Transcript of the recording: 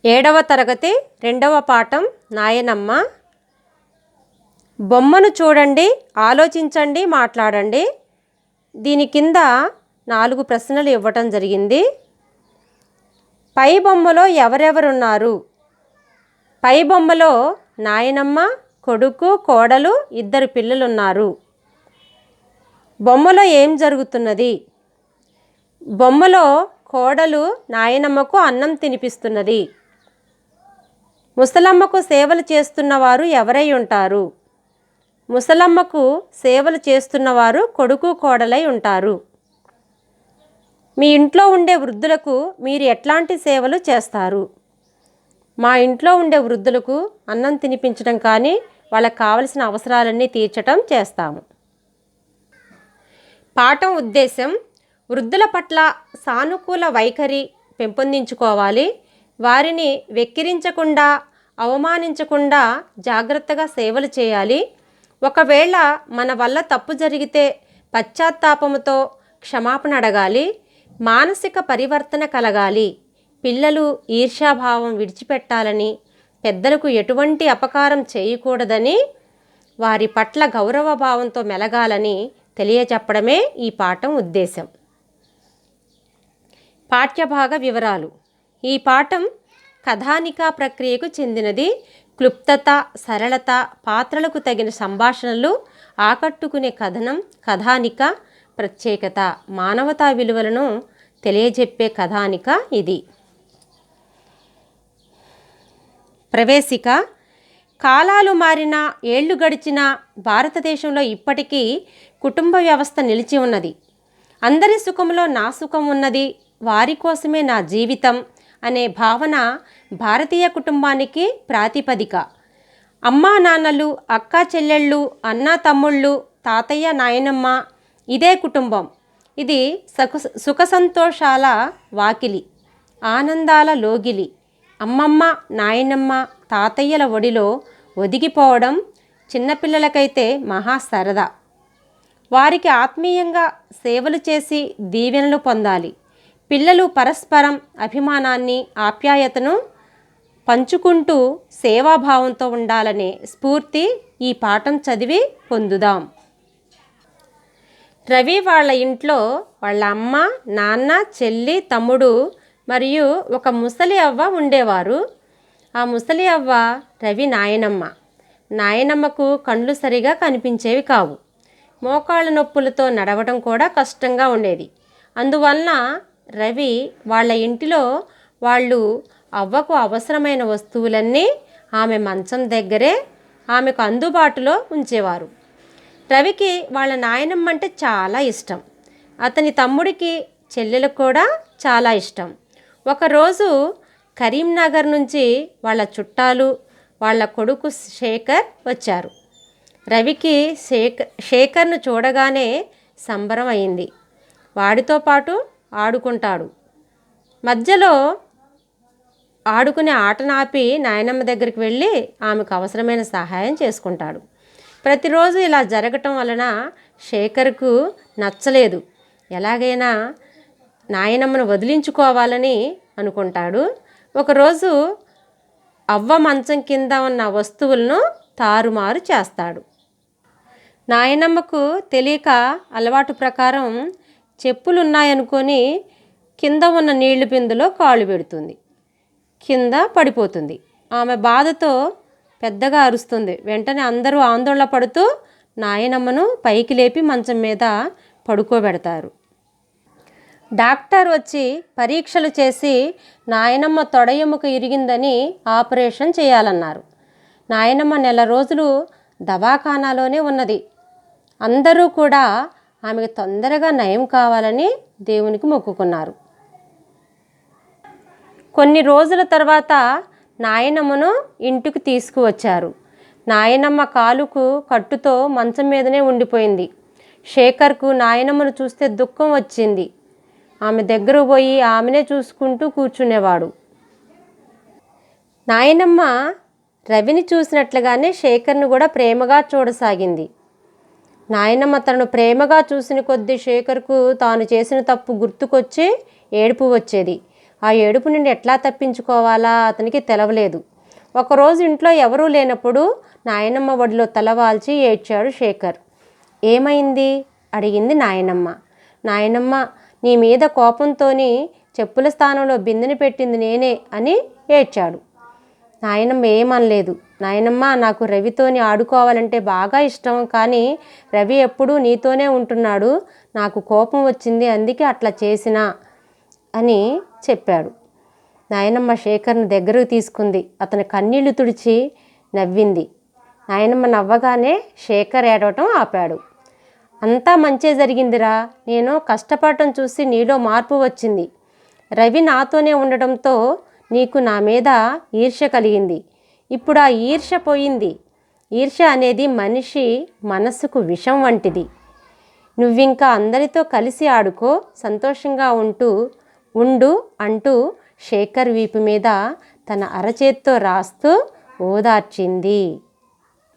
ఏడవ తరగతి రెండవ పాఠం నాయనమ్మ. బొమ్మను చూడండి, ఆలోచించండి, మాట్లాడండి. దీని కింద 4 ప్రశ్నలు ఇవ్వటం జరిగింది. పై బొమ్మలో ఎవరెవరున్నారు? పై బొమ్మలో నాయనమ్మ, కొడుకు, కోడలు, 2 పిల్లలున్నారు. బొమ్మలో ఏం జరుగుతున్నది? బొమ్మలో కోడలు నాయనమ్మకు అన్నం తినిపిస్తున్నది. ముసలమ్మకు సేవలు చేస్తున్నవారు ఎవరై ఉంటారు? ముసలమ్మకు సేవలు చేస్తున్నవారు కొడుకు, కోడలై ఉంటారు. మీ ఇంట్లో ఉండే వృద్ధులకు మీరు ఎట్లాంటి సేవలు చేస్తారు? మా ఇంట్లో ఉండే వృద్ధులకు అన్నం తినిపించడం కానీ వాళ్ళకు కావలసిన అవసరాలన్నీ తీర్చడం చేస్తాము. పాఠం ఉద్దేశం: వృద్ధుల పట్ల సానుకూల వైఖరి పెంపొందించుకోవాలి. వారిని వెక్కిరించకుండా, అవమానించకుండా జాగ్రత్తగా సేవలు చేయాలి. ఒకవేళ మన వల్ల తప్పు జరిగితే పశ్చాత్తాపముతో క్షమాపణ అడగాలి. మానసిక పరివర్తన కలగాలి. పిల్లలు ఈర్ష్యాభావం విడిచిపెట్టాలని, పెద్దలకు ఎటువంటి అపకారం చేయకూడదని, వారి పట్ల గౌరవభావంతో మెలగాలని తెలియచెప్పడమే ఈ పాఠం ఉద్దేశం. పాఠ్యభాగ వివరాలు. ఈ పాఠం కథానికా ప్రక్రియకు చెందినది. క్లుప్తత, సరళత, పాత్రలకు తగిన సంభాషణలు, ఆకట్టుకునే కథనం, కథానిక, ప్రత్యేకత, మానవతా విలువలను తెలియజెప్పే కథానిక ఇది. ప్రవేశిక. కాలాలు మారినా, ఏళ్లు గడిచినా భారతదేశంలో ఇప్పటికీ కుటుంబ వ్యవస్థ నిలిచి ఉన్నది. అందరి సుఖంలో నా సుఖం ఉన్నది, వారి కోసమే నా జీవితం అనే భావన భారతీయ కుటుంబానికి ప్రాతిపదిక. అమ్మా నాన్నలు, అక్కా చెల్లెళ్ళు, అన్నా తమ్ముళ్ళు, తాతయ్య నాయనమ్మ, ఇదే కుటుంబం. ఇది సుఖ సంతోషాల వాకిలి, ఆనందాల లోగిలి. అమ్మమ్మ, నాయనమ్మ, తాతయ్యల ఒడిలో ఒదిగిపోవడం చిన్నపిల్లలకైతే మహా సరదా. వారికి ఆత్మీయంగా సేవలు చేసి దీవెనలు పొందాలి. పిల్లలు పరస్పరం అభిమానాన్ని, ఆప్యాయతను పంచుకుంటూ సేవాభావంతో ఉండాలనే స్ఫూర్తి ఈ పాఠం చదివి పొందుదాం. రవి వాళ్ళ ఇంట్లో వాళ్ళ అమ్మ, నాన్న, చెల్లి, తమ్ముడు మరియు ఒక ముసలి అవ్వ ఉండేవారు. ఆ ముసలి అవ్వ రవి నాయనమ్మ. నాయనమ్మకు కళ్ళు సరిగా కనిపించేవి కావు. మోకాళ్ళ నొప్పులతో నడవడం కూడా కష్టంగా ఉండేది. అందువలన రవి వాళ్ళ ఇంటిలో వాళ్ళు అవ్వకు అవసరమైన వస్తువులన్నీ ఆమె మంచం దగ్గరే ఆమెకు అందుబాటులో ఉంచేవారు. రవికి వాళ్ళ నాయనమ్మ అంటే చాలా ఇష్టం. అతని తమ్ముడికి, చెల్లెలకు కూడా చాలా ఇష్టం. ఒకరోజు కరీంనగర్ నుంచి వాళ్ళ చుట్టాలు, వాళ్ళ కొడుకు శేఖర్ వచ్చారు. రవికి శేఖర్ను చూడగానే సంబరం అయింది. వాడితో పాటు ఆడుకుంటాడు. మధ్యలో ఆడుకునే ఆటనాపి నాయనమ్మ దగ్గరికి వెళ్ళి ఆమెకు అవసరమైన సహాయం చేసుకుంటాడు. ప్రతిరోజు ఇలా జరగటం వలన శేఖర్కు నచ్చలేదు. ఎలాగైనా నాయనమ్మను వదిలించుకోవాలని అనుకుంటాడు. ఒకరోజు అవ్వ మంచం కింద ఉన్న వస్తువులను తారుమారు చేస్తాడు. నాయనమ్మకు తెలియక అలవాటు ప్రకారం చెప్పులున్నాయనుకొని కింద ఉన్న నీళ్లు బిందులో కాళ్ళు పెడుతుంది. కింద పడిపోతుంది. ఆమె బాధతో పెద్దగా అరుస్తుంది. వెంటనే అందరూ ఆందోళన పడుతూ నాయనమ్మను పైకి లేపి మంచం మీద పడుకోబెడతారు. డాక్టర్ వచ్చి పరీక్షలు చేసి నాయనమ్మ తొడ ఎముక ఇరిగిందని ఆపరేషన్ చేయాలన్నారు. నాయనమ్మ నెల రోజులు దవాఖానాలోనే ఉన్నది. అందరూ కూడా ఆమెకు తొందరగా నయం కావాలని దేవునికి మొక్కుకున్నారు. కొన్ని రోజుల తర్వాత నాయనమ్మను ఇంటికి తీసుకువచ్చారు. నాయనమ్మ కాలుకు కట్టుతో మంచం మీదనే ఉండిపోయింది. శేఖర్కు నాయనమ్మను చూస్తే దుఃఖం వచ్చింది. ఆమె దగ్గర పోయి ఆమెనే చూసుకుంటూ కూర్చునేవాడు. నాయనమ్మ రవిని చూసినట్లుగానే శేఖర్ను కూడా ప్రేమగా చూడసాగింది. నాయనమ్మ తనను ప్రేమగా చూసిన కొద్దీ శేఖర్కు తాను చేసిన తప్పు గుర్తుకొచ్చి ఏడుపు వచ్చేది. ఆ ఏడుపు నుండి ఎట్లా తప్పించుకోవాలా అతనికి తెలవలేదు. ఒకరోజు ఇంట్లో ఎవరూ లేనప్పుడు నాయనమ్మ ఒడిలో తలవాల్చి ఏడ్చాడు శేఖర్. ఏమైంది అడిగింది నాయనమ్మ. నాయనమ్మ, నీ మీద కోపంతోని చెప్పుల స్థానంలో బిందెని పెట్టింది నేనే అని ఏడ్చాడు. నాయనమ్మ ఏమనలేదు. నాయనమ్మ, నాకు రవితోని ఆడుకోవాలంటే బాగా ఇష్టం, కానీ రవి ఎప్పుడూ నీతోనే ఉంటున్నాడు. నాకు కోపం వచ్చింది, అందుకే అట్లా చేసినా అని చెప్పాడు. నాయనమ్మ శేఖర్ని దగ్గరకు తీసుకుంది. అతని కన్నీళ్లు తుడిచి నవ్వింది. నాయనమ్మ నవ్వగానే శేఖర్ ఏడవటం ఆపాడు. అంతా మంచే జరిగిందిరా. నేను కష్టపడటం చూసి నీలో మార్పు వచ్చింది. రవి నాతోనే ఉండడంతో నీకు నా మీద ఈర్ష్య కలిగింది. ఇప్పుడు ఆ ఈర్ష్య పోయింది. ఈర్ష్య అనేది మనిషి మనసుకు విషం వంటిది. నువ్వింకా అందరితో కలిసి ఆడుకో, సంతోషంగా ఉండు అంటూ శేఖర్ వీపు మీద తన అరచేత్తో రాస్తూ ఓదార్చింది.